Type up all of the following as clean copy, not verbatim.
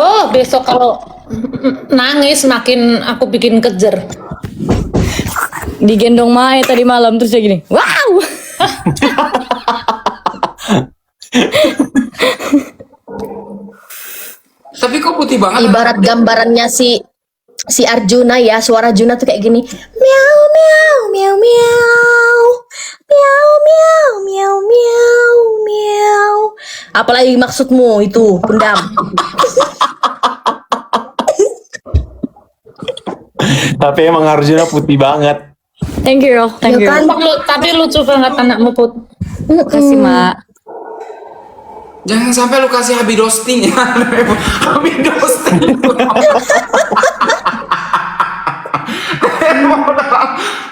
Oh, besok kalau nangis makin aku bikin kejer. Digendong Mae tadi malam terus dia gini. Wow. Tapi kok putih banget. Ibarat gambarannya si Arjuna ya, suara Arjuna tuh kayak gini. Miau miau miau miau. Miau miau miau miau miau. Apalagi maksudmu itu, pendam? Tapi emang Arjuna putih banget. Thank you, Ro. Thank you. kan? Tapi lucu banget anakmu Put. Makasih, Mak. Jangan sampai lu kasih Habi roasting ya. Habi roasting.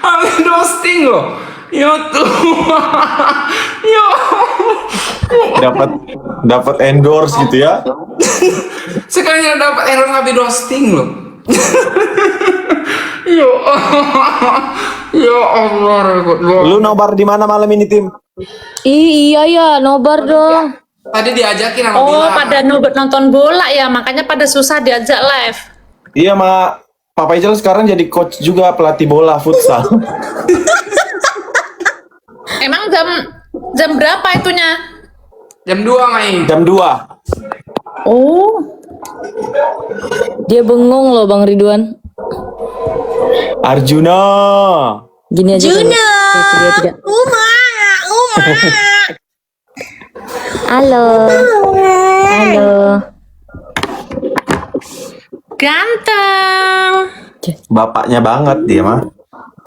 Habi roasting loh. Ya Tuhan. Ya. Dapat endorse gitu ya. Sekalinya dapat error Habi roasting loh. Ya Allah. Ya Allah. Lu nobar di mana malam ini, Tim? Iya ya, nobar dong. Tadi diajakin sama Oh, Bila. pada nonton bola ya, makanya pada susah diajak live. Iya, Ma. Papa Ijal sekarang jadi coach juga, pelatih bola futsal. Emang jam berapa itunya? Jam 2 main. Jam 2. Oh, Dia bengong loh Bang Ridwan. Arjuna. Gini aja. Juna. Tiga. Uma. Halo. Halo. ganteng. Bapaknya banget dia, mah.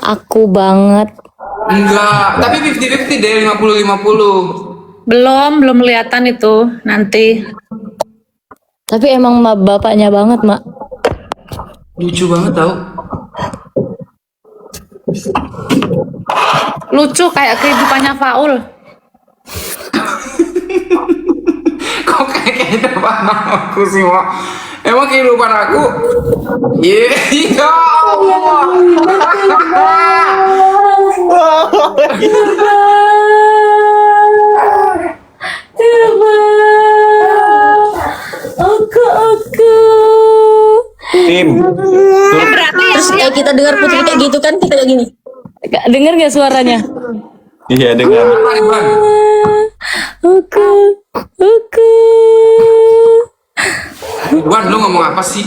Aku banget. Enggak, tapi 50-50 deh, 50-50. Belum kelihatan itu nanti. Tapi emang bapaknya banget, Mak. Lucu banget tau. Lucu kayak kehidupannya Faul. Kok kayak kehidupan aku sih, Mak? Emang kehidupan aku? Iya, ya Allah. Tim. Berarti Terus kita dengar Putri kayak gitu kan, kita kayak gini. Dengar nggak suaranya? Iya, dengar. Ridwan. Aku. Ridwan, lu ngomong apa sih?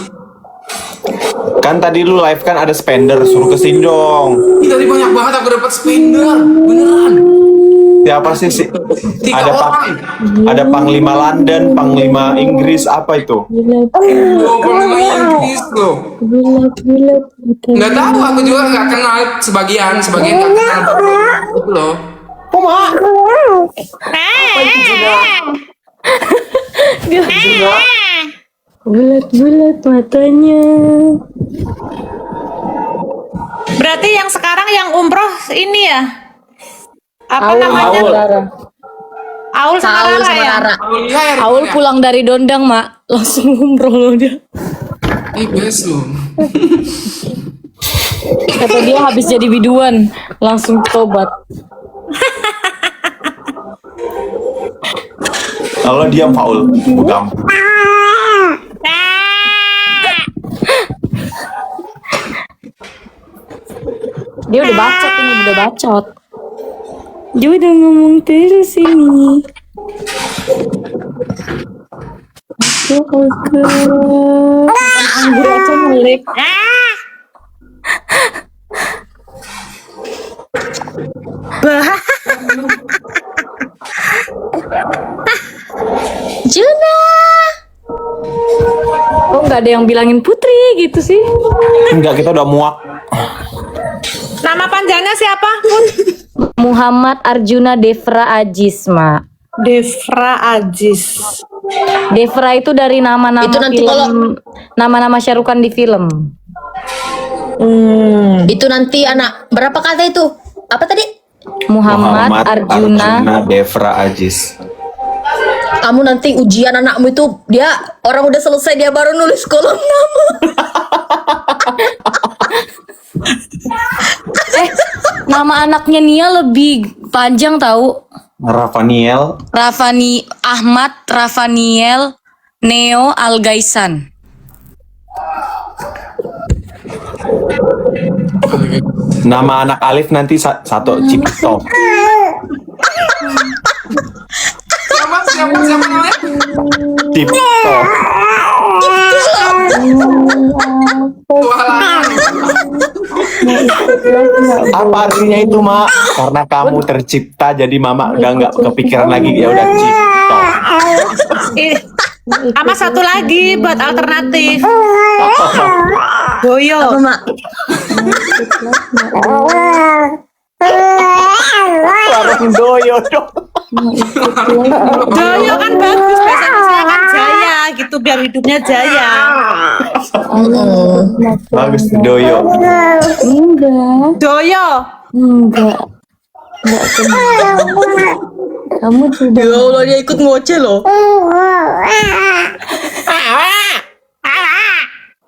Kan tadi lu live kan ada spender, suruh kesini dong. Ih, tadi banyak banget aku dapat spender. Beneran. Siapa sih? 3 Ada orang. ada Panglima London, Panglima Inggris, apa itu? Oh, Panglima Inggris loh. Nggak tahu, aku juga nggak kenal sebagian nggak kenal itu loh. Bulat-bulat matanya. berarti yang sekarang yang umroh ini ya? Apa Aul, namanya? Aul sama Saul Rara sama ya? Rara. Iya ya, Aul Ridwan ya? pulang dari Dondang, Mak. Langsung umroh loh dia. Best loh. Kata dia habis jadi biduan, langsung tobat. Kalau diam Paul, bukan. Dia udah bacot ini, udah bacot. Dia udah ngomong terus ini. Aku. Anggur aja melik. Juna. Kok nggak ada yang bilangin Putri gitu sih? Enggak, kita udah muak. Nama panjangnya siapa? Put? Muhammad Arjuna Devra Ajis, Mak. Devra Ajis. Devra itu dari nama-nama Itu nanti film, nama-nama Syarukan di film. Itu nanti anak berapa kata itu? Apa tadi? Muhammad Arjuna. Devra Ajis. Kamu nanti ujian anakmu itu dia orang udah selesai dia baru nulis kolom nama. Nama anaknya Nia lebih panjang tahu. Rafael. Ahmad Rafaniel Neo Algaisan. Nama anak Alif nanti satu Cipto. Siapa namanya? Cipto. Walah. Apa artinya itu, Mak? Karena kamu tercipta jadi Mama nggak kepikiran lagi, ya udah Cipto. Sama satu lagi buat alternatif. Boyo. Apa, Mak? Warung doyo dong. Joyo kan bagus, biasanya saya kan jaya gitu biar hidupnya jaya. Bagus doyo. Enggak. Joyo. Enggak kamu sudah. Ya Allah, dia ikut ngoceh loh.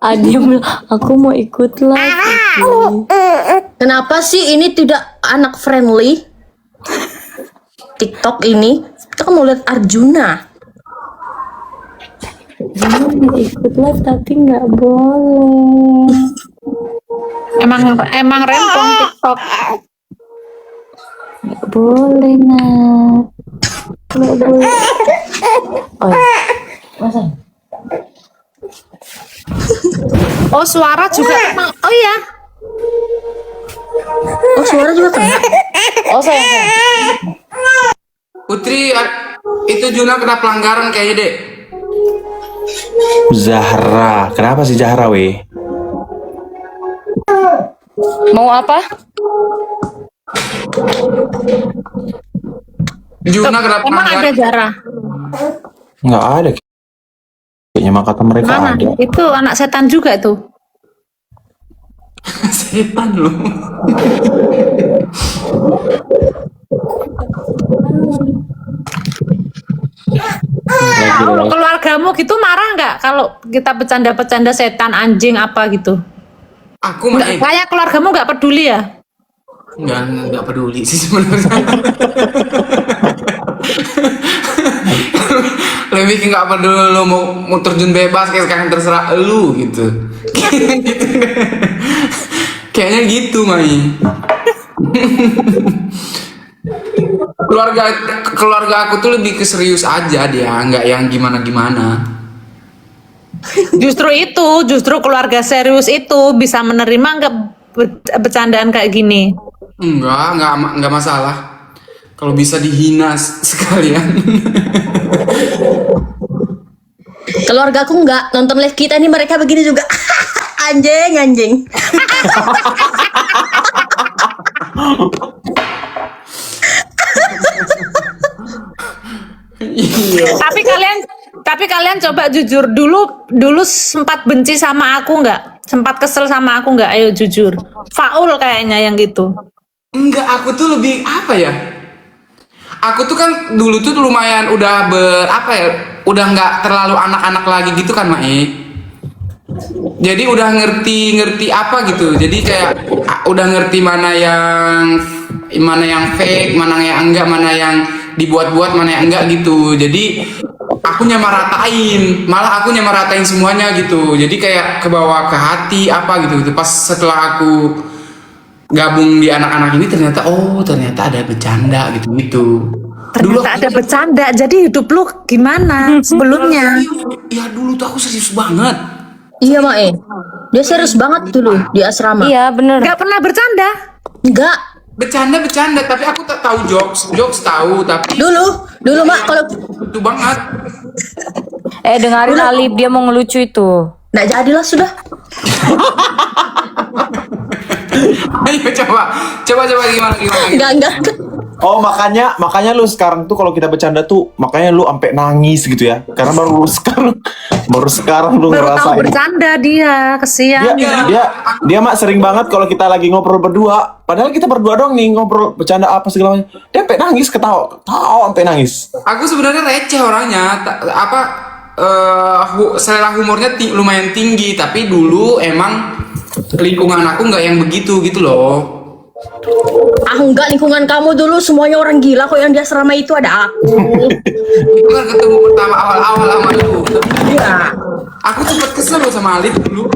Dia bilang, aku mau ikut lagi. Kenapa sih ini tidak anak friendly? TikTok ini kita kan mau lihat Arjuna. Dia mau ikut live tapi nggak boleh. Emang rempong TikTok. Nggak boleh, Nak. Nggak boleh. Oh, Oh suara juga. Oh iya. Oh, suara juga kan? oh sayang. Putri, itu Juna kena pelanggaran kayaknya, Dek. Zahra, kenapa sih Zahra, weh? Mau apa? Juna kena Emang ada pelanggaran. Zara? Nggak ada. Kayaknya mah kata mereka Mana? ada. Itu anak setan juga tuh. Setan loh. Kalau keluargamu gitu marah nggak kalau kita bercanda-bercanda setan, anjing apa gitu? Aku mah Kayak keluargamu nggak peduli ya? nggak peduli sih sebenarnya. Lebih ke nggak peduli lo mau terjun bebas kayak sekarang terserah lu gitu. Kayaknya gitu, Mai. keluarga aku tuh lebih ke serius aja dia, nggak yang gimana. Justru keluarga serius itu bisa menerima nggak bercandaan kayak gini? Enggak masalah. Kalau bisa dihina sekalian. Keluarga aku nggak nonton live kita ini, mereka begini juga. Anjing. Tapi kalian coba jujur, dulu sempat benci sama aku nggak? Sempat kesel sama aku nggak? Ayo jujur. Faul kayaknya yang gitu. Enggak, aku tuh lebih apa ya? Aku tuh kan dulu tuh lumayan udah udah nggak terlalu anak-anak lagi gitu kan, Mai. Jadi udah ngerti apa gitu. Jadi kayak udah ngerti mana yang fake, mana yang enggak, mana yang dibuat-buat, mana yang enggak gitu. Jadi aku malah aku nyamaratain semuanya gitu. Jadi kayak kebawa ke hati apa gitu. Pas setelah aku gabung di anak-anak ini ternyata ada bercanda gitu. Ternyata ada bercanda. Jadi hidup lu gimana sebelumnya? Ya dulu tuh aku serius banget. Iya, Mae. Dia serius banget dulu di asrama. Iya bener. Nggak pernah bercanda. Enggak. Bercanda, tapi aku tak tahu jokes tahu, tapi Dulu Mak, kalau itu banget. Dengerin Alif, dia mau ngelucu itu. nggak jadilah sudah. Ayo coba gimana. Enggak. Oh, makanya lu sekarang tuh kalau kita bercanda tuh makanya lu sampai nangis gitu ya. Karena baru sekarang lu Baru tahu ngerasain. bercanda dia, kesian. Dia Mak sering banget kalau kita lagi ngobrol berdua. Padahal kita berdua doang nih ngobrol bercanda apa segala macam. Dia sampai nangis ketawa sampai nangis. Aku sebenarnya receh orangnya, selera humornya lumayan tinggi, tapi dulu emang lingkungan aku nggak yang begitu gitu loh. Enggak, lingkungan kamu dulu semuanya orang gila kok, yang di asrama itu ada aku. Itu kan ketemu pertama awal-awal sama lu. Iya. Aku sempet kesel loh sama Alif dulu.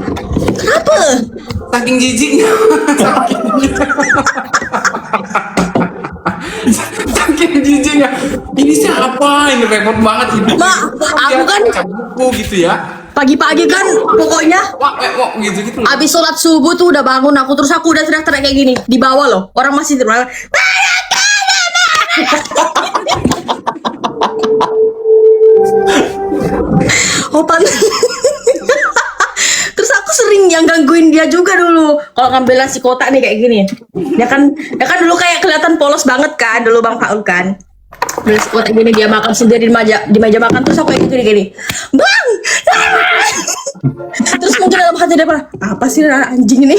Kenapa? Saking jijiknya. Saking jijiknya. Ini siapa? Ini repot banget hidup. Mak, aku kan buku gitu ya. pagi-pagi kan pokoknya Wah, gitu loh. abis sholat subuh tuh udah bangun aku, terus aku udah teriak-teriak kayak gini di bawah loh, orang masih teriak. Opan. Terus aku sering yang gangguin dia juga dulu. Kalau ngambil nasi kotak nih kayak gini. Dia kan dulu kayak kelihatan polos banget kan dulu Bang Faul kan. Ambil nasi kotak gini, dia makan sendiri di meja makan, terus aku kayak gini. Bang! Terus mungkin dalam hati dia apa sih anjing ini?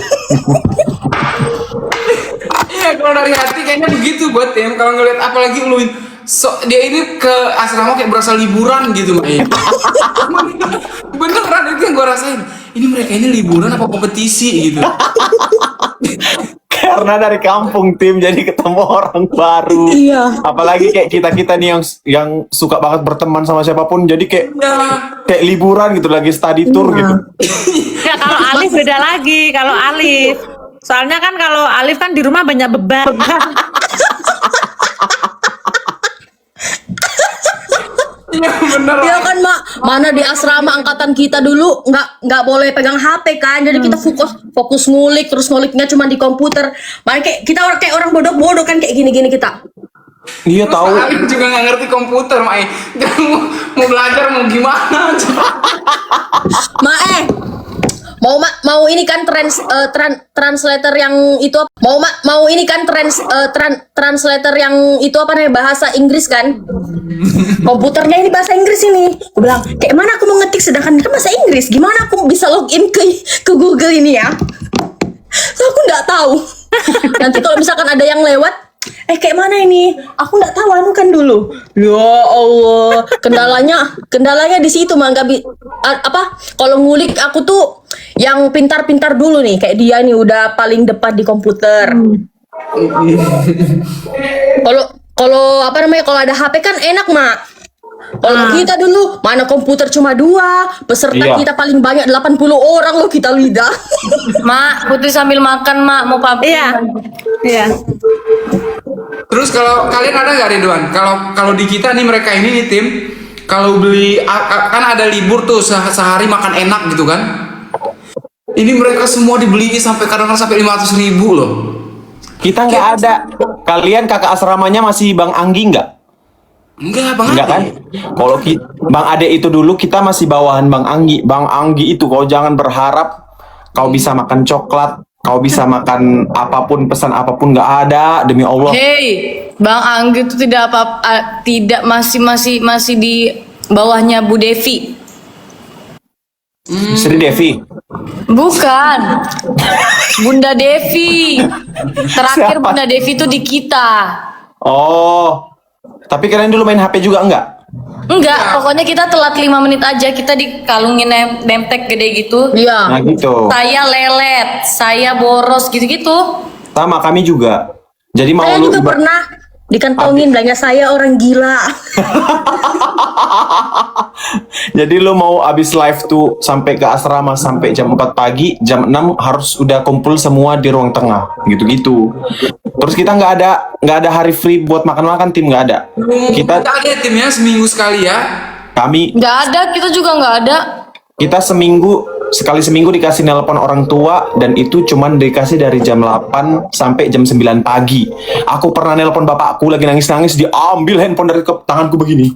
Iya, kalau dari hati kayaknya begitu buat Tim. Kalau ngeliat apalagi lu dia ini ke asrama kayak berasa liburan gitu, Mai. Beneran itu yang gue rasain. Ini mereka ini liburan apa kompetisi gitu. Karena dari kampung Tim, jadi ketemu orang baru. Iya. Apalagi kayak kita nih yang suka banget berteman sama siapapun, jadi kayak Ya. kayak liburan gitu, lagi study tour gitu. Ya kalau Alif beda lagi, kalau Alif. Soalnya kan kalau Alif kan di rumah banyak beban. Iya bener. Iya kan Mak, mana di asrama angkatan kita dulu nggak boleh pegang HP kan, jadi kita fokus ngulik, terus nguliknya cuma di komputer. Makanya kayak kita kayak orang bodoh kan kayak gini kita. Iya tahu. Alif juga nggak ngerti komputer, Mai. Dia mau belajar mau gimana? Mau ini kan translator yang itu mau ini kan translator yang itu apa namanya, bahasa Inggris kan. Komputernya ini bahasa Inggris ini. Aku bilang, kayak mana aku mau ngetik sedangkan kan bahasa Inggris. Gimana aku bisa login ke Google ini ya? So, aku nggak tahu. Nanti kalau misalkan ada yang lewat, kayak mana ini? Aku nggak tahu anu kan dulu. Ya Allah, kendalanya di situ mah apa? Kalau ngulik aku tuh yang pintar-pintar dulu nih, kayak dia nih udah paling depan di komputer. Kalau apa namanya, kalau ada HP kan enak Mak. Kalau kita dulu mana komputer cuma 2, peserta Iya. kita paling banyak 80 orang loh kita lidah. Mak, Putri sambil makan, Mak. Mau pamit. Iya. Iya. Terus kalau kalian ada nggak Ridwan? Kalau di kita nih mereka ini nih Tim, kalau beli kan ada libur tuh sehari makan enak gitu kan? Ini mereka semua dibeli sampai kadang-kadang sampai 500.000 loh. Kita nggak ada. Kalian kakak asramanya masih Bang Anggi nggak? Enggak, Bang. Enggak kan? Kalau Bang Ade itu dulu kita masih bawahan Bang Anggi. Bang Anggi itu kau jangan berharap kau bisa makan coklat, kau bisa makan apapun, pesan apapun, nggak ada, demi Allah. Hey, Bang Anggi itu tidak tidak masih di bawahnya Bu Devi. Sri Devi. Bukan. Bunda Devi. Terakhir Siapa? Bunda Devi itu di kita. Oh, tapi kalian dulu main HP juga enggak? Enggak, pokoknya kita telat 5 menit aja. Kita dikalungin nemtek gede gitu. Nah Iya. gitu. Saya lelet, saya boros gitu-gitu. Sama kami juga. Jadi mau Saya lu juga pernah dikantongin bilangnya saya orang gila. Jadi lu mau abis live tuh sampai ke asrama sampai jam 4 pagi, jam 6 harus udah kumpul semua di ruang tengah, gitu-gitu. Terus kita nggak ada hari free buat makan-makan, Tim, nggak ada. Kita ada timnya seminggu sekali ya. Kami Nggak ada, kita juga nggak ada. kita sekali seminggu dikasih nelpon orang tua, dan itu cuman dikasih dari jam 8 sampai jam 9 pagi. Aku pernah nelpon bapakku lagi nangis-nangis, diambil handphone dari tanganku begini.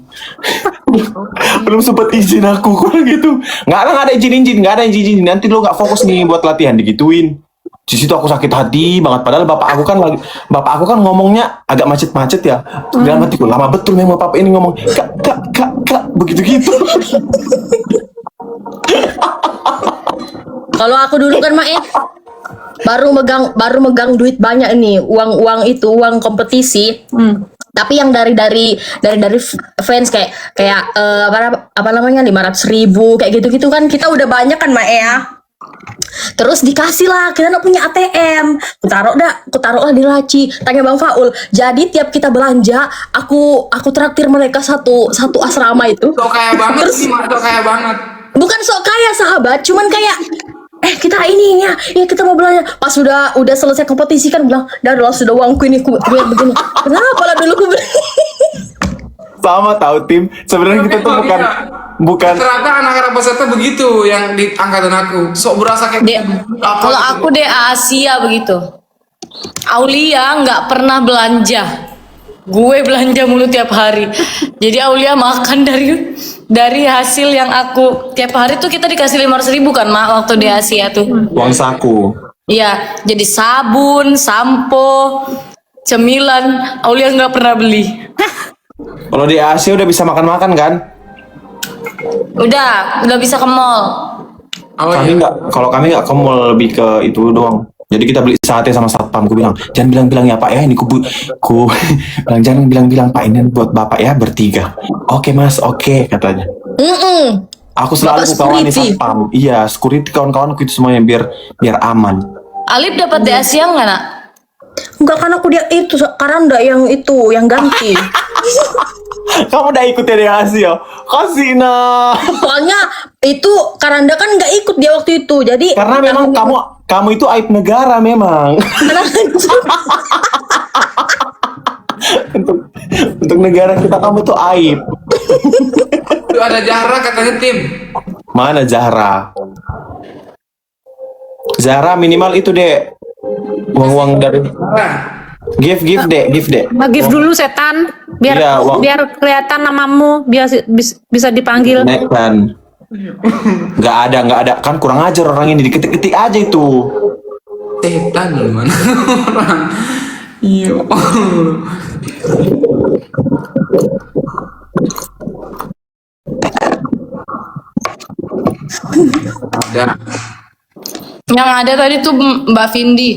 Belum sempat izin aku gitu. Nggak ada izin, nggak ada izin. Nanti lo nggak fokus nih buat latihan, digituin. Di situ aku sakit hati banget, padahal bapak aku kan ngomongnya agak macet-macet ya. Dalam hatiku lama betul memang bapak ini ngomong kak begitu-gitu. Kalau aku dulu kan Mak baru megang duit banyak ini, uang kompetisi. Tapi yang dari fans kayak apa namanya 500.000 kayak gitu kan kita udah banyak kan Mak ya. Terus dikasih lah, kita nggak punya ATM. Kutaruh lah di laci. Tanya Bang Faul. Jadi tiap kita belanja, aku traktir mereka satu asrama itu. Sok kaya banget sih, Mak. Sok kaya banget. Bukan sok kaya sahabat, cuman kayak kita ini ya kita mau belanja. Pas udah selesai kompetisi kan bilang, "Dah sudah uangku ini ku biar begini." Kenapa lah dulu ku Sama tahu Tim. Sebenarnya kita tuh bukan Ternyata anak-anak peserta begitu yang di angkatan aku. Sok berasa kayak Kalau aku deh Asia begitu. Aulia nggak pernah belanja. Gue belanja mulu tiap hari. Jadi Aulia makan dari hasil yang aku tiap hari tuh kita dikasih 500.000 kan Mak waktu di Asia tuh. uang saku. Iya, jadi sabun, sampo, cemilan, Aulia nggak pernah beli. Kalau di Asia udah bisa makan-makan kan? Udah bisa ke mall. Oh, Kami iya. nggak, kalau kami nggak ke mall, lebih ke itu doang. Jadi kita beli sate sama satpam. Ku bilang, jangan bilang-bilang ya Pak ya, ini ku bilang jangan bilang-bilang Pak, ini buat Bapak ya bertiga. Oke Mas, oke katanya. Aku selalu Bapak kawani security. satpam. Iya, security kawan-kawanku itu semuanya biar aman. Alif dapat di Asia nggak nak? Enggak, karena aku dia itu Karanda yang ganti. Kamu udah ikut ya di Asia? Kasih nah. Soalnya itu Karanda kan nggak ikut dia waktu itu. Jadi Karena memang kamu itu aib negara memang. untuk negara kita kamu tuh aib. Tuh ada Zahra katanya Tim. Mana Zahra? Zahra minimal itu deh. Uang dari give deh. Give dulu setan biar Iya, biar kelihatan namamu, biar bisa dipanggil. Nek kan. Nggak ada kan kurang ajar orang ini diketik-ketik aja itu. Setan loh mana orang. Iya. Ada. Yang ada tadi tuh Mbak Vindi.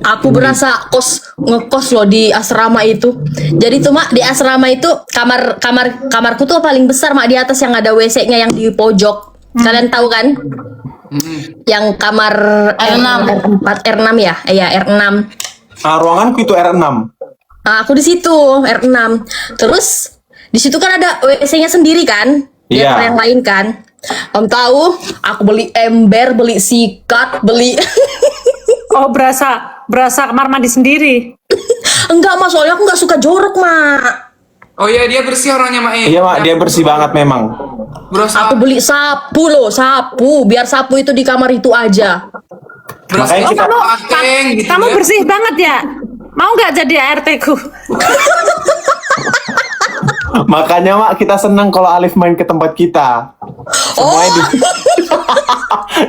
aku berasa ngekos loh di asrama itu. Jadi tuh Mak, di asrama itu kamarku tuh paling besar Mak, di atas yang ada WC-nya yang di pojok. Kalian tahu kan? Yang kamar R6. R4 R6 ya? Iya, R6. Ruanganku itu R6. Nah, aku di situ R6. Terus di situ kan ada WC-nya sendiri kan? Di Iya. kamar yang lain kan? Om tahu, aku beli ember, beli sikat, beli Oh, berasa kamar mandi sendiri. enggak Mas, soalnya aku nggak suka jorok Mak. Oh iya dia bersih orangnya Mak. Iya Mak, dia bersih banget memang. Berasa Aku beli sapu loh, sapu. Biar sapu itu di kamar itu aja. berasa Makanya kita- akeng gitu. Kamu ya. bersih banget ya. Mau nggak jadi ART ku? Makanya Mak kita senang kalau Alif main ke tempat kita.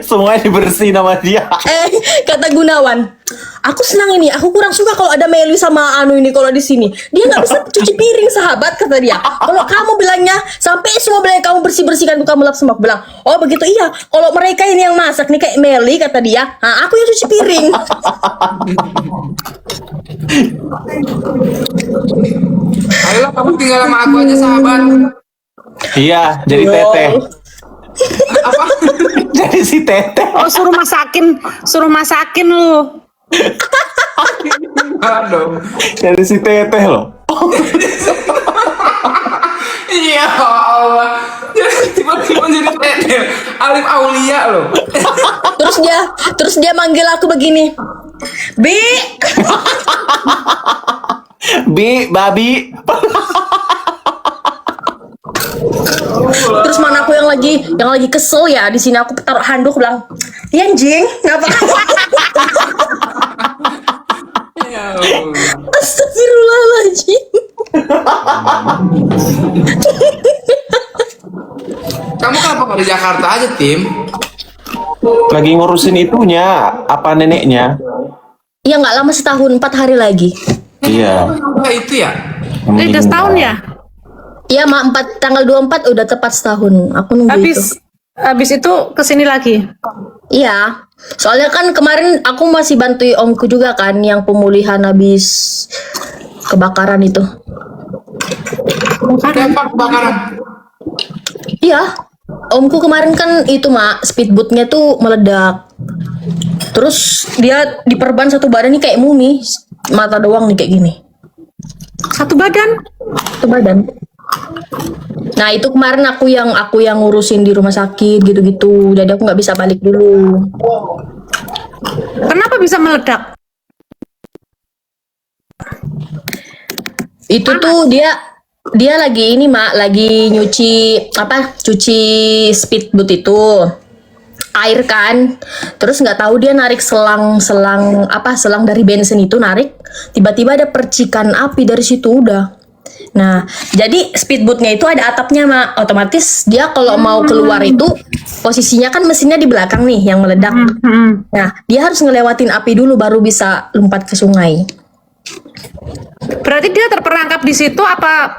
Semuanya dibersihin sama dia. Kata Gunawan, aku senang ini. Aku kurang suka kalau ada Meli sama Anu ini kalau di sini. Dia nggak bisa cuci piring sahabat, kata dia. Kalau kamu bilangnya sampai semua bilang kamu bersihkan tuh kamu lap semua. Aku bilang, oh begitu iya. Kalau mereka ini yang masak nih kayak Meli, kata dia. Nah, aku yang cuci piring. Ayolah kamu tinggal sama aku aja sahabat. Iya, jadi teteh. Apa? Jadi si teteh. Oh, suruh masakin lu. Aduh. Jadi si teteh loh. Iya Allah. Tiba-tiba jadi teteh. Alif Aulia loh. Terus dia manggil aku begini. Bi, Babi. terus mana aku yang lagi kesel ya di sini, aku taruh handuk bilang, "Iya anjing, ngapa?" Ya Allah. Astagfirullahaladzim. Kamu kenapa nggak di Jakarta aja Tim? Lagi ngurusin itunya, apa neneknya? Ya nggak lama, setahun 4 hari lagi. Iya. Apa itu ya? Udah setahun ya? Iya Mak, tanggal 24 udah tepat setahun. Aku nunggu itu. Habis itu kesini lagi. Iya. Soalnya kan kemarin aku masih bantu omku juga kan yang pemulihan habis kebakaran itu. Dampak kebakaran. Iya. Omku kemarin kan itu mak speedboatnya tuh meledak. Terus dia diperban satu badan nih kayak mumi, mata doang nih kayak gini. Satu badan. Satu badan. Nah itu kemarin aku yang ngurusin di rumah sakit gitu-gitu. Jadi aku nggak bisa balik dulu. Kenapa bisa meledak? Itu tuh dia lagi ini mak, lagi cuci speedboat itu air kan, terus nggak tahu dia narik selang dari bensin itu narik, tiba-tiba ada percikan api dari situ udah. Nah jadi speedboatnya itu ada atapnya mak, otomatis dia kalau mau keluar itu posisinya kan mesinnya di belakang nih yang meledak. Nah dia harus ngelewatin api dulu baru bisa lompat ke sungai. Berarti dia terperangkap di situ apa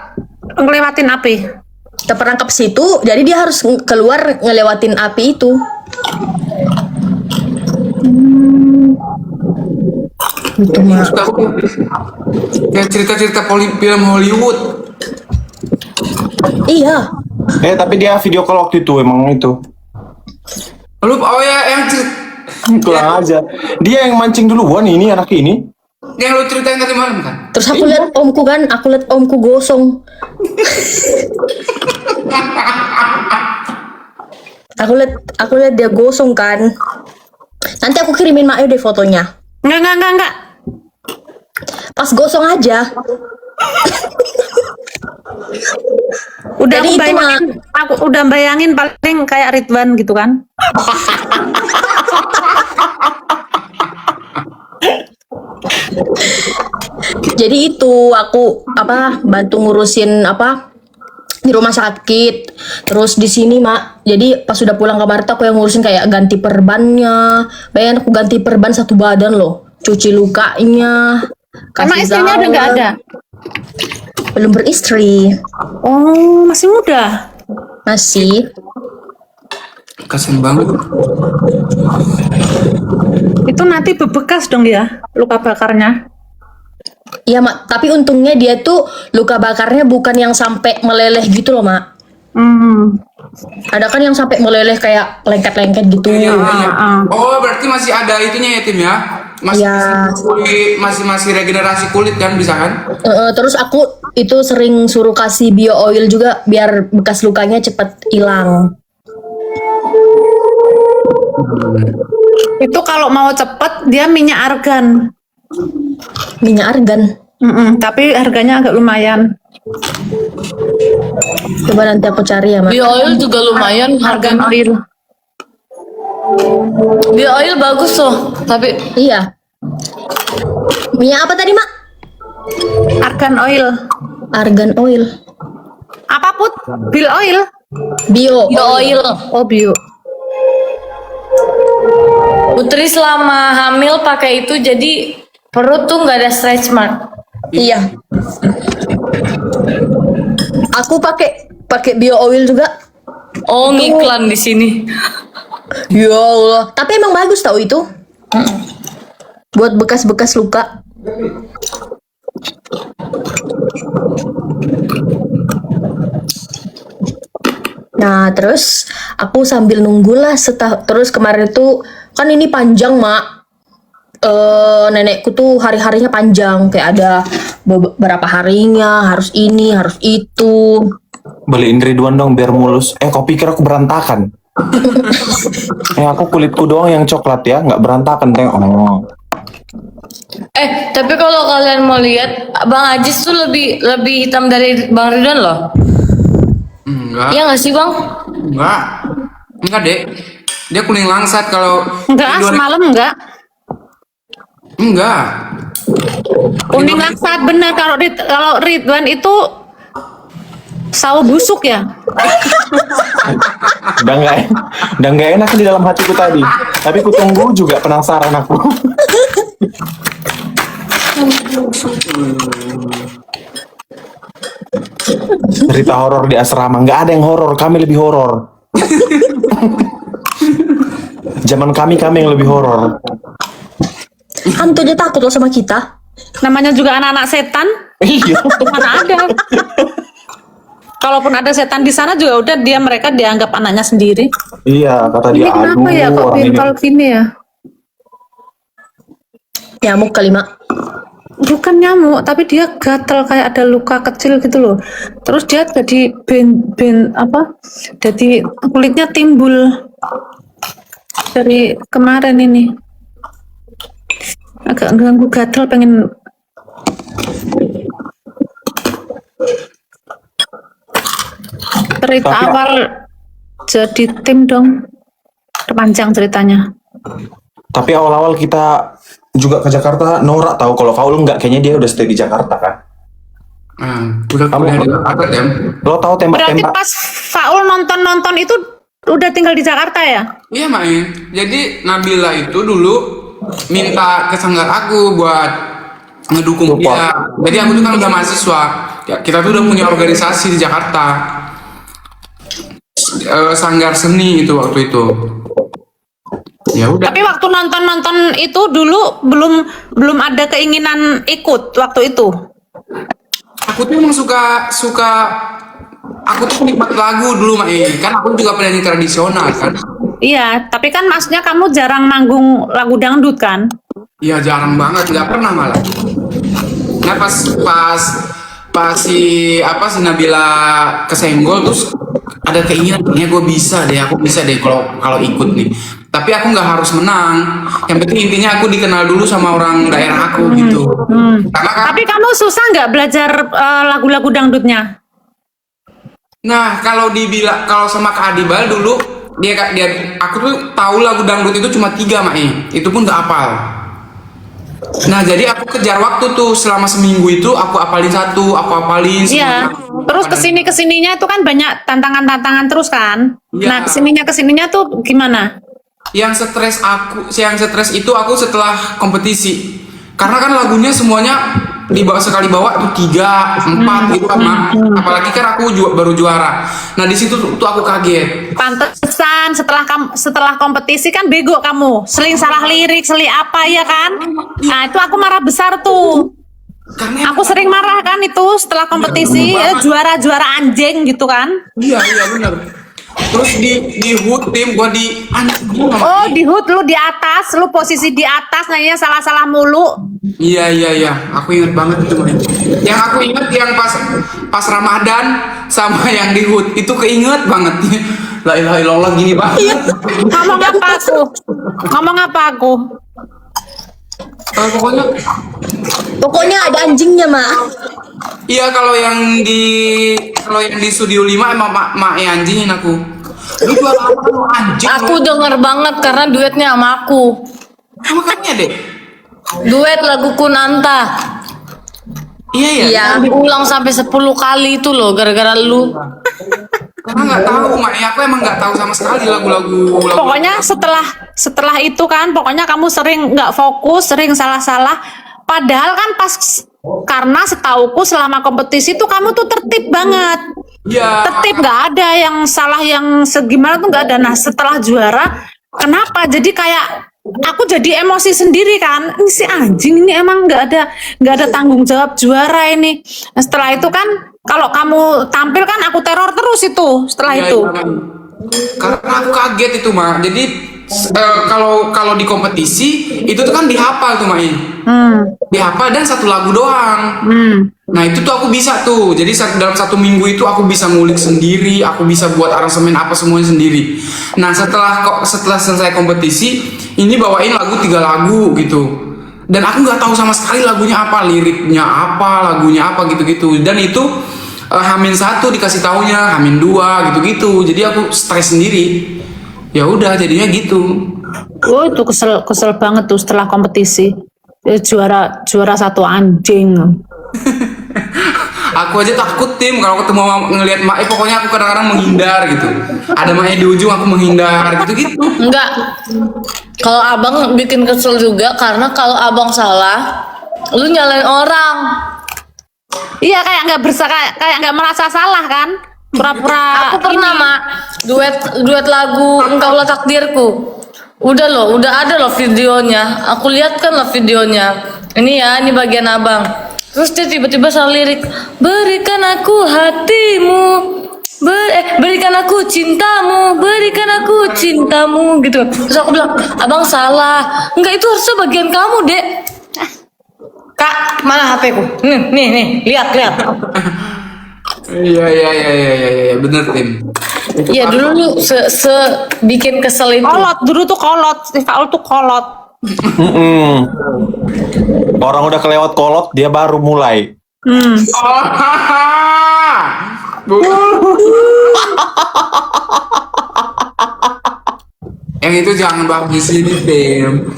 ngelewatin api? Terperangkap situ, jadi dia harus keluar ngelewatin api itu. Gitu mak. Suka aku kayak cerita-cerita film Hollywood. Iya. Tapi dia video call waktu itu emang itu. Lu oh ya yang Kurang aja. Dia yang mancing duluan ini anak ini. yang lu ceritain tadi malam kan? Terus aku lihat omku gosong. aku lihat dia gosong kan. Nanti aku kirimin Mak deh fotonya. Enggak. Pas gosong aja. Udah Jadi aku itu, bayangin, aku udah bayangin paling kayak Ridwan gitu kan. Jadi itu aku bantu ngurusin di rumah sakit. Terus di sini Mak. Jadi pas sudah pulang kamar tuh aku yang ngurusin kayak ganti perbannya. Bayangin aku ganti perban satu badan loh. Cuci lukanya. Emang kasih istrinya udah nggak gaun. ada? Belum beristri. Oh, masih muda. Masih. Kasian banget. Itu nanti bebekas dong ya, luka bakarnya. Iya Mak, tapi untungnya dia tuh luka bakarnya bukan yang sampai meleleh gitu loh Mak. Ada kan yang sampai meleleh kayak lengket-lengket gitu. Iya. Oh, berarti masih ada itunya ya tim ya? Iya. Masih regenerasi kulit kan bisa kan? Terus aku itu sering suruh kasih bio oil juga biar bekas lukanya cepet hilang. Itu kalau mau cepet dia minyak argan. Minyak argan. Tapi harganya agak lumayan. Coba nanti aku cari ya Mak. Bio oil juga lumayan Argan harganya. oil. Bio oil bagus loh, tapi Iya. Minyak apa tadi Mak? Argan oil. Argan oil. Apa Put? Bil oil? Bio. bio oil. Oh, bio. Putri selama hamil pakai itu jadi perut tuh nggak ada stretch mark. Iya. Aku pakai bio oil juga. Oh, ngiklan di sini. Ya Allah. Tapi emang bagus tau itu. Buat bekas-bekas luka. Nah, terus aku sambil nunggulah terus kemarin itu kan ini panjang, Mak. Nenekku tuh hari-harinya panjang, kayak ada beberapa harinya, harus ini, harus itu. Beliin Ridwan dong biar mulus. Kau pikir aku berantakan? Aku kulitku doang yang coklat ya, nggak berantakan tengok. Oh. Tapi kalau kalian mau lihat, Bang Ajis tuh lebih hitam dari Bang Ridwan loh. Enggak. Iya nggak sih Bang? Enggak dek. Dia kuning langsat kalau Enggak, Ridwan- semalam enggak. Enggak. Kuning langsat bener. Kalau Ridwan itu sawo busuk ya. Udah nggak enak di dalam hatiku tadi. Tapi ku tunggu juga, penasaran aku. Cerita horor di asrama, nggak ada yang horor, kami lebih horor. Zaman kami yang lebih horor. Hantu aja takut loh sama kita. Namanya juga anak-anak setan. Iya. Mana ada. kalaupun ada setan di sana juga udah mereka dianggap anaknya sendiri. Iya, kata Ini dia, kenapa ya kok orang ini. bengkal gini ya? Nyamuk kali, Mak. Bukan nyamuk, tapi dia gatel kayak ada luka kecil gitu loh. Terus dia jadi jadi kulitnya timbul dari kemarin ini. Agak ganggu gatel, pengen cerita Tapi- awal jadi tim dong. Panjang ceritanya. Tapi awal-awal kita juga ke Jakarta, Nora tahu kalau Faul enggak, kayaknya dia udah stay di Jakarta kan. Udah kuliah di Jakarta kan? Lo tahu Berarti tembak-tembak? pas Faul nonton itu udah tinggal di Jakarta ya? Iya Mai. Jadi Nabila itu dulu minta ke sanggar aku buat ngedukung Support. dia. Jadi aku tuh kan udah mahasiswa. Ya, kita tuh udah punya organisasi di Jakarta. Sanggar seni itu waktu itu. Ya udah. Tapi waktu nonton itu dulu belum ada keinginan ikut waktu itu. Aku tuh emang suka aku tuh penikmat lagu dulu Mai. Kan aku juga penyanyi tradisional kan. Iya, tapi kan maksudnya kamu jarang manggung lagu dangdut kan? Iya jarang banget, nggak pernah malah. Nah pas si Nabila kesenggol terus ada keinginan kayaknya aku bisa deh kalau ikut nih. Tapi aku nggak harus menang. Yang penting intinya aku dikenal dulu sama orang daerah aku gitu. Karena kan, Tapi kamu susah nggak belajar lagu-lagu dangdutnya? nah kalau sama Kak Adibal dulu aku tuh tahu lagu dangdut itu cuma 3 Mai. Itu pun nggak hafal. Nah jadi aku kejar waktu tuh selama seminggu itu aku apalin satu, aku apalin Iya. semua. Terus kesininya itu kan banyak tantangan terus kan? Iya. Nah kesininya tuh gimana? Yang stres itu aku setelah kompetisi. Karena kan lagunya semuanya sekali bawa tuh 3, 4 gitu kan, Mak. Apalagi kan aku baru juara. Nah di situ tuh aku kaget. Pantesan setelah kompetisi kan bego kamu, seling salah lirik, seling apa ya kan? Nah itu aku marah besar tuh. Karena Aku sering marah kan itu setelah kompetisi, juara anjing gitu kan? iya benar. Terus di HUT tim gua di anjing. Oh di HUT lu di atas, lu posisi di atas, nanya salah mulu. Iya. Aku inget banget itu, Mai. Yang aku inget yang pas Ramadan sama yang di HUT itu keinget banget. La ilaha illallah gini banget. Ngomong apa aku? Pokoknya Pokoknya ada anjingnya, Mak. iya kalau yang di studio 5 emang mak anjingin aku. Lu jual apa lu anjing? Aku denger banget karena duetnya sama aku. Makanya deh. Duet lagu Kunanta. Iya. Yang diulang sampai 10 kali itu loh gara-gara lu. Karena nggak tahu mak, aku emang nggak tahu sama sekali lagu-lagu. Pokoknya setelah itu kan, pokoknya kamu sering nggak fokus, sering salah. Padahal kan karena setauku selama kompetisi tuh kamu tuh tertib banget. Iya. Tertib, nggak ada yang salah yang segimana tuh nggak ada. Nah setelah juara, kenapa? Jadi kayak aku jadi emosi sendiri kan. Ini si anjing ini emang nggak ada tanggung jawab juara ini. Nah, setelah itu kan kalau kamu tampil kan aku teror terus itu setelah Iya, itu. iya. Karena aku kaget itu mak. Jadi kalau di kompetisi itu tuh kan dihafal tuh Mai. Dihafal dan satu lagu doang. Nah itu tuh aku bisa tuh. Jadi dalam 1 minggu itu aku bisa ngulik sendiri, aku bisa buat aransemen apa semuanya sendiri. Nah setelah selesai kompetisi ini bawain 3 lagu gitu. Dan aku nggak tahu sama sekali lagunya apa, liriknya apa, lagunya apa gitu-gitu. Dan itu H-1 dikasih taunya, H-2 gitu-gitu. Jadi aku stres sendiri. Ya udah jadinya gitu. Oh itu kesel banget tuh setelah kompetisi. Juara satu anjing. Aku aja takut tim kalau ketemu ngelihat Mae, pokoknya aku kadang-kadang menghindar gitu. Ada Mae di ujung aku menghindar gitu-gitu. Enggak. Kalau abang bikin kesel juga karena kalau abang salah, lu nyalain orang. Iya kayak nggak merasa salah kan? Pura-pura. Aku pernah mak duet lagu Engkaulah Takdirku. Udah ada loh videonya. Aku lihat kan lah videonya. Ini bagian abang. Terus dia tiba-tiba salah lirik. Berikan aku hatimu, berikan aku cintamu, berikan aku cintamu gitu. Terus aku bilang, abang salah. Enggak, itu harusnya bagian kamu, Dek. Kak, mana HP ku? Nih, lihat. Iya, bener Tim. Ya dulu lu bikin kesel itu. Kolot dulu tuh kolot, si Faul tuh kolot. Orang udah kelewat kolot, dia baru mulai. Oh, yang itu jangan bahas di sini, Tim.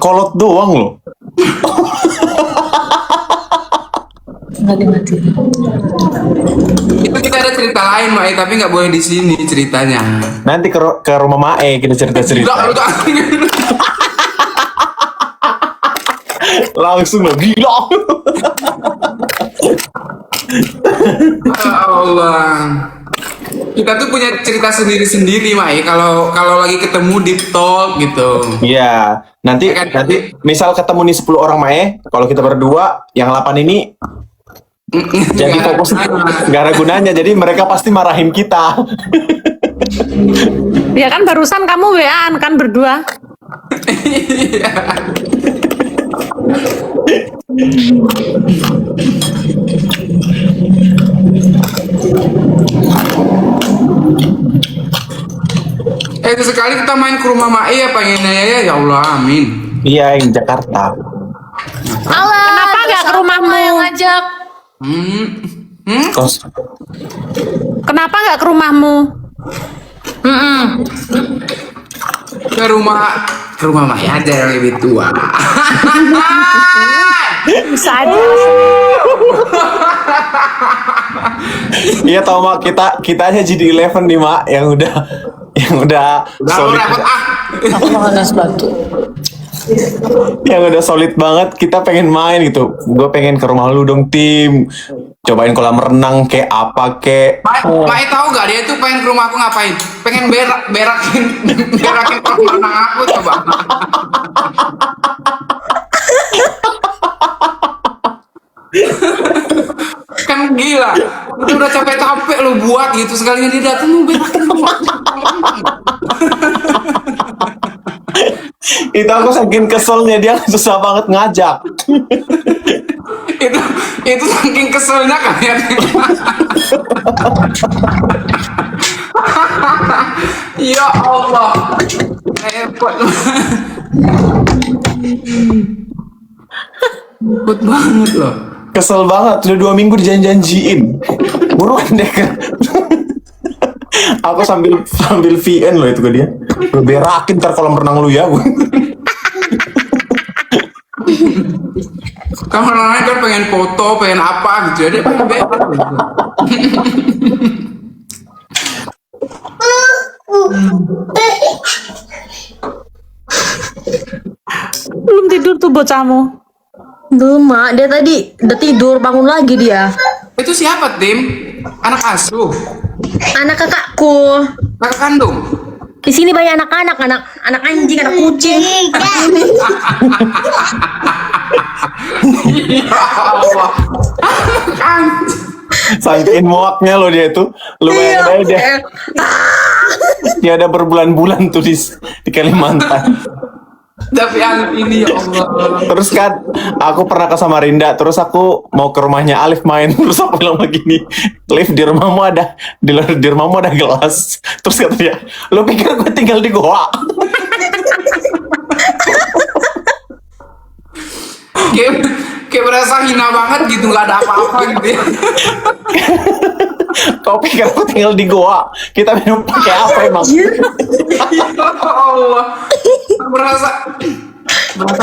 Kolot doang loh. Itu kita ada cerita lain, Mae, tapi nggak boleh di sini ceritanya. Nanti ke rumah Mae kita cerita-cerita. Udah. Langsung lo gila. Ya Allah. Kita tuh punya cerita sendiri-sendiri, Mai. Kalau lagi ketemu di talk gitu. Iya, nanti misal ketemu nih 10 orang Mae, kalau kita berdua yang 8 ini jadi fokus nggak ada gunanya, jadi mereka pasti marahin kita. Ya kan barusan kamu WA-an kan berdua. Itu sekali kita main ke rumah Mai ya pengennya ya Allah, amin. Iya, yang Jakarta. Alah, Kenapa nggak ke rumahmu? yang ngajak? Kos. Kenapa nggak ke rumahmu? Ke rumah Mai ada yang lebih tua. Bisa aja. Iya tau Mak, kita aja jadi 11 nih Mak, yang udah Lalu solid, repot Aku makan nasi batu. yang udah solid banget. Kita pengen main gitu. Gue pengen ke rumah lu dong Tim, cobain kolam renang kayak apa kek. Mai tahu gak dia tuh pengen ke rumah aku ngapain? Pengen berakin kolam renang aku coba. Kan gila, itu udah capek-capek lo buat gitu, sekalinya dia datang mau berakin rumah. Itu aku saking keselnya, dia susah banget ngajak. itu saking keselnya kayaknya. Ya Allah, repot. Repot banget loh. Kesel banget, udah 2 minggu dijanjiin. Buruan deh kan. Aku sambil VN loh itu ke dia. Gue berakin ntar kolam renang lu ya. Kamu orang kan pengen foto, pengen apa gitu ya, dia pengen berak gitu. Belum tidur tuh bocahmu. Belum, Mak. Dia tadi udah tidur, bangun lagi dia. Itu siapa, Tim? Anak asuh? Anak kakakku. Kakak kandung? Di sini banyak anak-anak, anak anjing, anak kucing. Ya Allah. Kan. Saking muaknya loh dia itu. Lumayan aja dia. Dia ada berbulan-bulan tuh di Kalimantan. Tapi yang ini ya Allah. Terus kan aku pernah ke Samarinda, terus aku mau ke rumahnya Alif main, terus aku bilang begini, Alif di rumahmu ada gelas. Terus kata dia, lo pikir gue tinggal di goa? Kayak berasa hina banget gitu, nggak ada apa-apa gitu ya. Kau pikir aku tinggal di goa? Kita minum pakai apa emang? Ya Allah. Berasa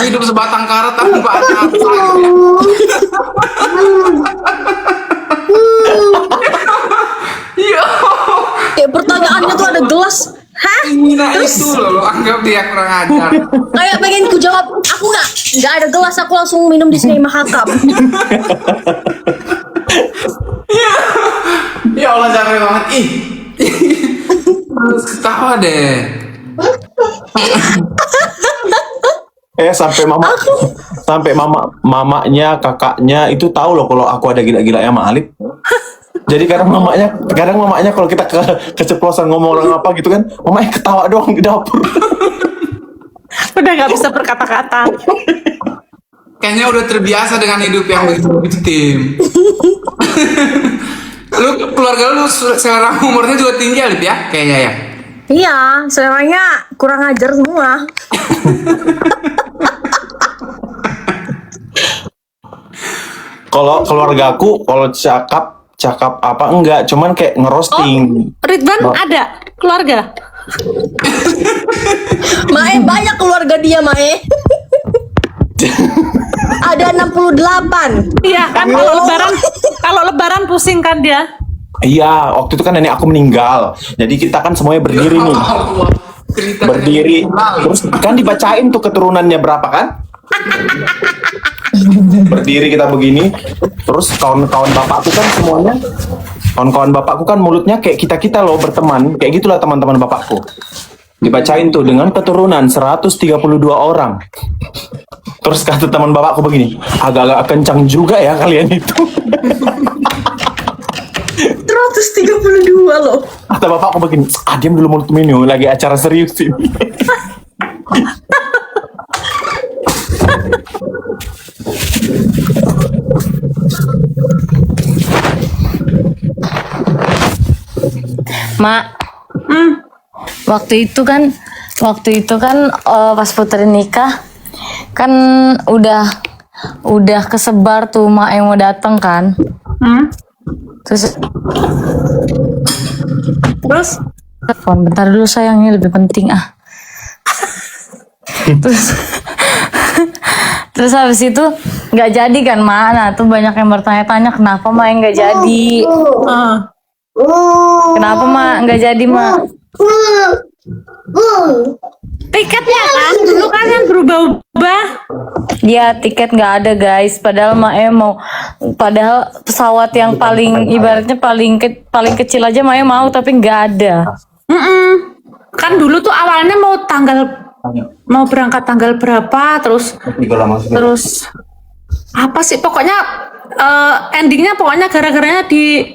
hidup sebatang kara tanpa ada apa gitu ya. Ya Allah. Kayak pertanyaannya tuh ada gelas. Hah? Hina itu loh, lo anggap dia kurang ajar. Kayak pengen ku jawab, aku nggak ada gelas, aku langsung minum di sini mahakam. Ya Allah, capek banget. Ih. Harus ketawa deh. Sampai Sampai mamanya, kakaknya itu tahu loh kalau aku ada gila-gila sama Alif. Jadi kadang mamanya kalau kita keceplosan ngomong orang apa gitu kan, mamanya ketawa doang di dapur. Udah nggak bisa berkata-kata. Kayaknya udah terbiasa dengan hidup yang begitu Tim. Lu keluarga lu selera humornya juga tinggi Alif ya? Kayaknya ya. Iya, seleranya kurang ajar semua. Kalau keluargaku kalau cakap apa enggak, cuman kayak ngerosting. Ridwan ada keluarga? Mae banyak keluarga dia, Mae. Ada 68. Iya kan, kalau lebaran pusing kan dia. Iya, waktu itu kan nenek aku meninggal. Jadi kita kan semuanya berdiri nih. Allah. Cerita Berdiri. Terus kan dibacain tuh keturunannya berapa kan? Berdiri kita begini. Terus kawan-kawan bapakku kan semuanya, kawan-kawan bapakku kan mulutnya kayak kita-kita loh berteman. Kayak gitulah teman-teman bapakku. Dibacain tuh dengan keturunan 132 orang. Terus kata teman bapakku begini, agak-agak kencang juga ya kalian itu. 132 loh. Kata bapakku begini, diam dulu mulut minum, lagi acara serius ini. Mak, waktu itu kan pas Putri nikah kan udah kesebar tuh mak yang mau datang kan. Terus telepon bentar dulu sayangnya lebih penting terus habis itu nggak jadi kan mak. Nah tuh banyak yang bertanya-tanya kenapa mak yang nggak jadi. Kenapa mak nggak jadi mak? Tiketnya kan dulu kan yang berubah-ubah. Ya tiket nggak ada guys. Padahal padahal pesawat yang paling ibaratnya paling kecil aja Mae mau tapi nggak ada. Kan dulu tuh awalnya mau berangkat tanggal berapa, terus apa sih pokoknya endingnya pokoknya gara-garanya di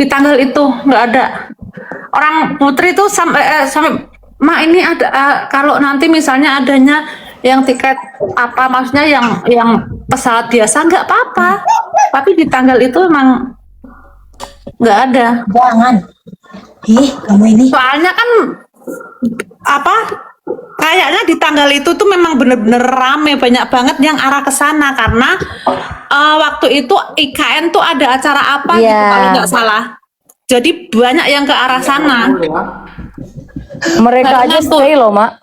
tanggal itu nggak ada. Orang Putri tuh sampai mak ini ada kalau nanti misalnya adanya yang tiket apa maksudnya yang pesawat biasa nggak apa-apa, tapi di tanggal itu emang nggak ada. Jangan. Kamu ini. Soalnya kan apa kayaknya di tanggal itu tuh memang bener-bener rame, banyak banget yang arah ke sana karena waktu itu IKN tuh ada acara apa gitu kalau nggak salah. Jadi banyak yang ke arah sana. Mereka aja stay loh mak.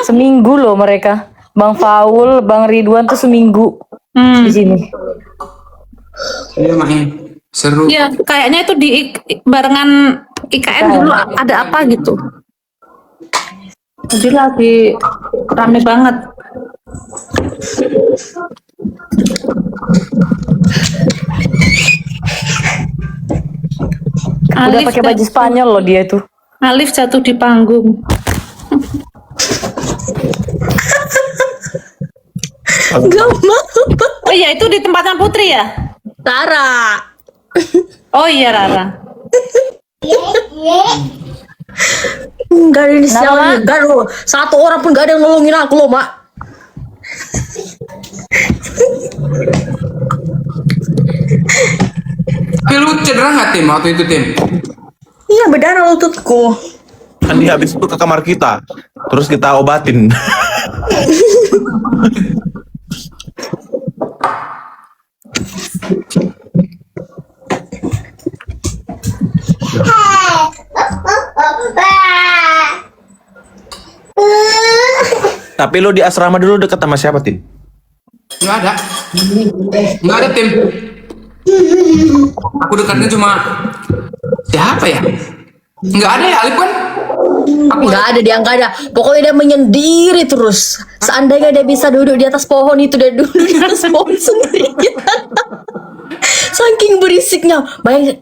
Seminggu loh mereka. Bang Faul, Bang Ridwan tuh seminggu di sini. Iya Mae. Seru. Iya, kayaknya itu di barengan IKN dulu ada apa gitu. Jadi lagi rame banget. Udah pakai baju Spanyol loh dia tuh. Alif jatuh di panggung. Gak mau. Oh iya, itu di tempatnya Putri ya? Tara. Oh iya, Rara. Gak ada di siapa. Gak ada. Satu orang pun gak ada yang nolongin aku loh, mak. Tapi lu cedera nggak Tim waktu itu Tim? Iya, berdarah lututku. Kan dia habis itu ke kamar kita, terus kita obatin. Tapi lu di asrama dulu deket sama siapa, Tin? Nggak ada. Nggak ada Tim. Aku dekatnya cuma siapa ya? Nggak ada ya Alif kan? Nggak ada, dia nggak ada. Pokoknya dia menyendiri terus. Seandainya dia bisa duduk di atas pohon itu, dia duduk di atas pohon sendirian. Saking berisiknya.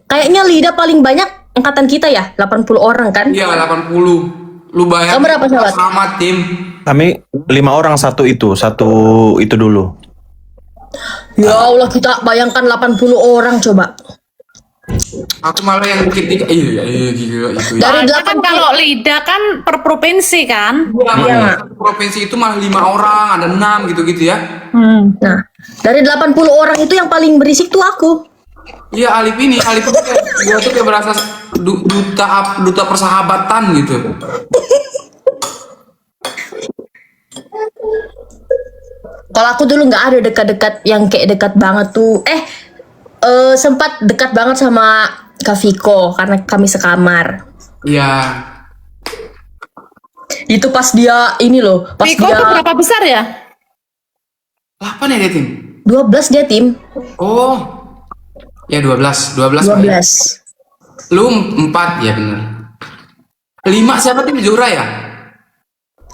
Kayaknya Lida paling banyak angkatan kita ya, 80 orang kan? Iya 80. Lu bayar Kamu berapa, sahabat? sama tim. Kami 5 orang, satu itu dulu. Ya Allah, kita bayangkan 80 orang coba. Aku malah yang ketika iya gila itu. Ya. Dari Soalnya kan 80 kalau lidah kan per provinsi kan. Iya. Provinsi itu malah 5 orang, ada 6 gitu-gitu ya. Nah, dari 80 orang itu yang paling berisik tuh aku. Iya, Alif itu dia tuh kayak berasa duta persahabatan gitu. Kalau aku dulu nggak ada dekat-dekat yang kayak dekat banget tuh. Sempat dekat banget sama Kak Viko karena kami sekamar. Iya. Itu pas dia ini loh, pas Piko dia tuh berapa besar ya? 8 ya dia tim. 12 dia tim. Oh. Ya 12 Pak. 12. Lu 4 ya bener. 5 siapa tim Zura ya?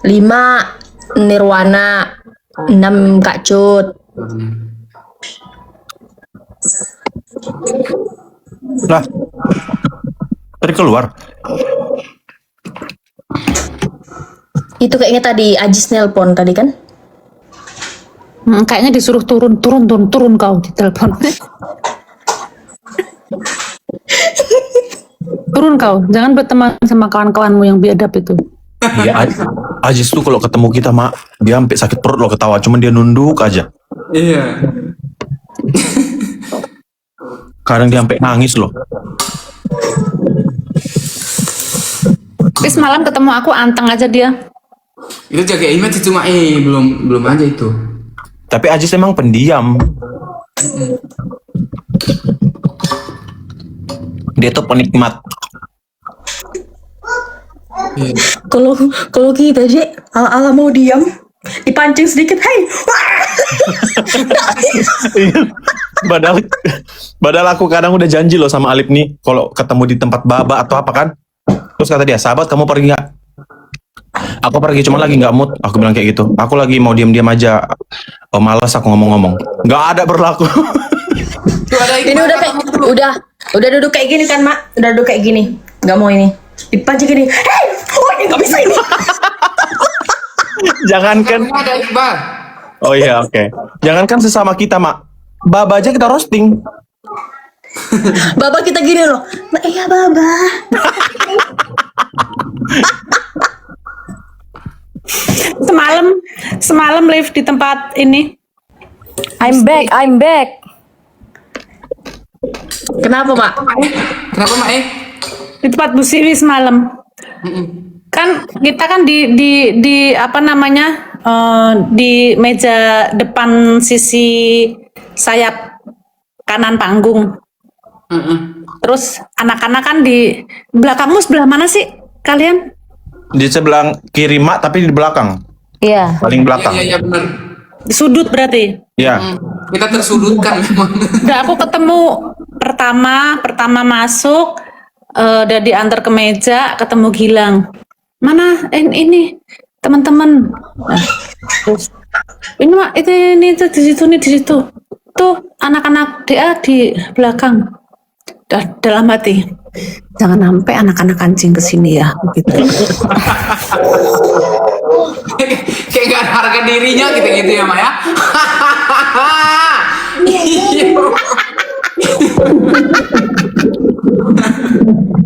5 Nirwana, 6 Kak Cut. Lah, tadi keluar. Itu kayaknya tadi Ajis nelpon tadi kan? Kayaknya disuruh turun kau di telepon. Turun kau, jangan berteman sama kawan-kawanmu yang biadab itu. Iya, Ajis tuh kalau ketemu kita, Mak, dia sampai sakit perut loh ketawa, cuman dia nunduk aja. Iya. Kadang dia sampai nangis loh. Tapi semalam ketemu aku anteng aja dia. Itu jaga image cuma belum aja itu. Tapi Ajis emang pendiam. Dia tuh penikmat. Iya. Kalau kita aja ala mau diam, dipancing sedikit, hey, Padahal aku kadang udah janji loh sama Alip nih, kalau ketemu di tempat baba atau apa kan, terus kata dia, sahabat kamu pergi nggak? Aku pergi, cuma lagi nggak mood. Aku bilang kayak gitu. Aku lagi mau diam-diam aja. Oh, malas aku ngomong-ngomong. Nggak ada berlaku. Tuh ada ini udah kayak udah duduk kayak gini kan, Mak? Udah duduk kayak gini, nggak mau ini, dipancing gini, hey, oh ini nggak bisa ini. Jangankan. Ada Iqbal. Oh iya, oke. Jangankan sesama kita, Mak. Baba aja kita roasting. Baba kita gini loh, nah, iya Baba. Semalam live di tempat ini. I'm back. Kenapa, Mak? Kenapa Mak Di tempat Bu Siwi semalam. Kan kita kan di apa namanya? Di meja depan sisi sayap kanan panggung. Terus anak-anak kan di belakangmu sebelah mana sih kalian? Di sebelah kiri, Mak, tapi di belakang. Iya. Paling belakang. Iya benar. Di sudut berarti. Iya. Kita tersudutkan memang. Udah aku ketemu pertama masuk, udah diantar ke meja, ketemu Gilang. Mana ini teman-teman. Nah, terus ini Mak, ini tuh di situ nih, di situ. Tuh anak-anak dia di belakang. Dalam hati, jangan sampai anak-anak kancing ke sini ya, gitu. Kayak gak ada harga dirinya gitu ya Maya.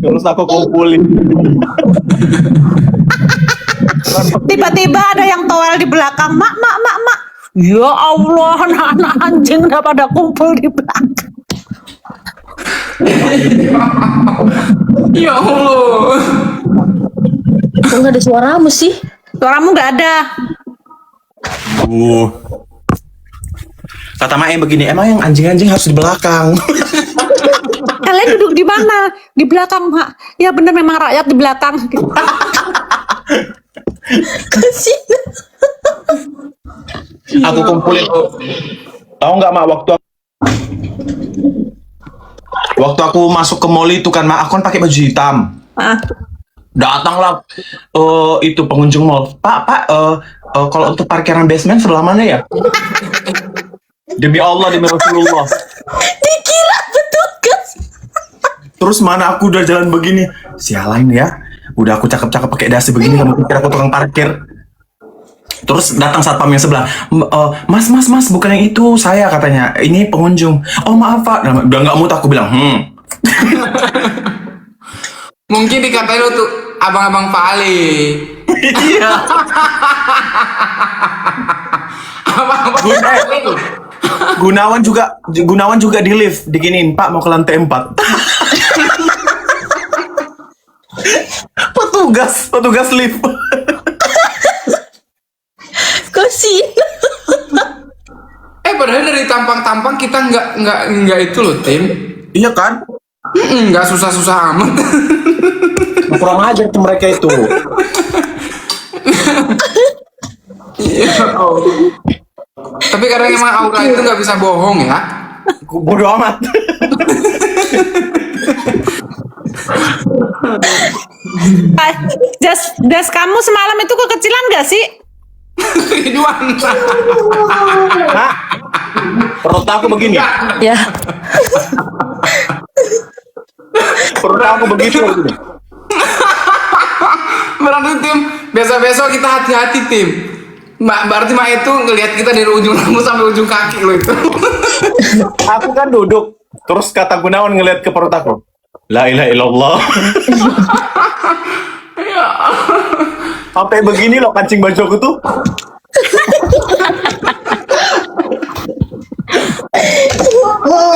Terus aku kumpulin. Tiba-tiba ada yang towel di belakang, mak. Ya Allah, anak-anak anjing udah pada kumpul di belakang. Ya Allah. Kok nggak ada suaramu sih? Suaramu nggak ada. Kata Mae begini, emang yang anjing-anjing harus di belakang. Kalian duduk di mana? Di belakang, Mak. Ya bener, memang rakyat di belakang. Kasihan. Aku kumpulin. Tahu nggak, Mak, waktu aku masuk ke mall itu kan, Mak, aku kan pakai baju hitam. Datanglah itu pengunjung mall. Pak, kalau untuk parkiran basement sebelah mana ya? Demi Allah, demi Rasulullah. Dikira petugas. Terus mana aku udah jalan begini. Sialan ya. Udah aku cakep-cakep pakai dasi begini, kamu pikir aku tukang parkir? Terus datang satpam yang sebelah, mas, bukan yang itu, saya katanya, ini pengunjung. Oh maaf Pak, udah nggak mood aku bilang, Mungkin dikatain lu tuh abang-abang Pak Ali. Iya. Abang-abang Pak Ali. Gunawan juga di lift, diginiin, Pak mau ke lantai 4. petugas lift. Kosin. Padahal dari tampang-tampang kita nggak itu loh, Tim. Iya kan? Nggak susah-susah amat. Kurang ajar tuh mereka itu. Iya. Tapi kadang emang aura itu nggak bisa bohong ya. Bodoh amat. Jas kamu semalam itu kekecilan gak sih? Ridwan. Hah? Perut aku begini. Ya. Perut aku begitu. Berarti Tim, besok kita hati-hati Tim. Berarti Mak itu ngelihat kita dari ujung rambut sampai ujung kaki lo itu. Aku kan duduk, terus kata Gunawan ngeliat ke perut aku. La ilaha illallah. Sampai begini loh kancing bajuku tuh.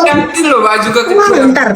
Ganti lo baju kekecilan. Bentar.